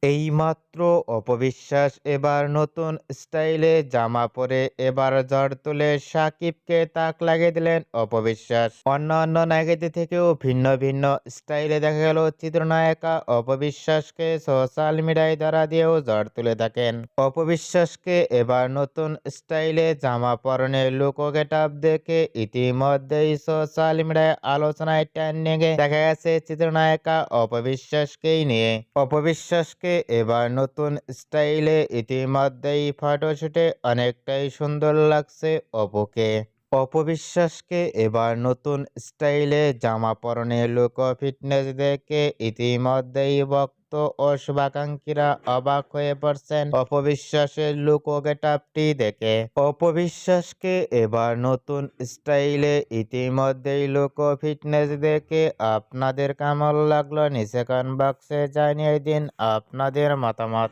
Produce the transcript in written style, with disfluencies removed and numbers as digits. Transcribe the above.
এইমাত্র অপবিশ্বাস এবার নতুন স্টাইলে জামা পরে এবার ঝড় তুলে সাকিবকে তাক লাগিয়ে দিলেন অপবিশ্বাস। অন্যান্য নায়িকাদের থেকেও ভিন্ন ভিন্ন স্টাইলে দেখা গেল চিত্রনায়িকা অপবিশ্বাসকে সোশ্যাল মিডিয়ায় ধরা দিয়েও ঝড় তুলে থাকেন। অপবিশ্বাসকে এবার নতুন স্টাইলে জামা পরনে লুক ও গেটআপ দেখে ইতিমধ্যেই সোশ্যাল মিডিয়ায় আলোচনায় ট্রেন্ডিং এ দেখা গেছে চিত্রনায়িকা অপবিশ্বাসকেই নিয়ে। অপবিশ্বাসকে এবার নতুন স্টাইলে ইতিমধ্যেই ফটোশুটে অনেকটাই সুন্দর লাগছে অপুকে। অপবিশ্বাসকে এবার নতুন স্টাইলে জামা পরনে লুক ও ফিটনেস দেখে ইতিমধ্যেই ভক্ত ও শুভাকাঙ্ক্ষীরা অবাক হয়ে পড়ছেন অপবিশ্বাসের লুক ও গেটআপটি দেখে। অপবিশ্বাসকে এবার নতুন স্টাইলে ইতিমধ্যেই লুক ও ফিটনেস দেখে আপনাদের কেমন লাগলো নিচে কমেন্ট বক্সে জানিয়ে দিন আপনাদের মতামত।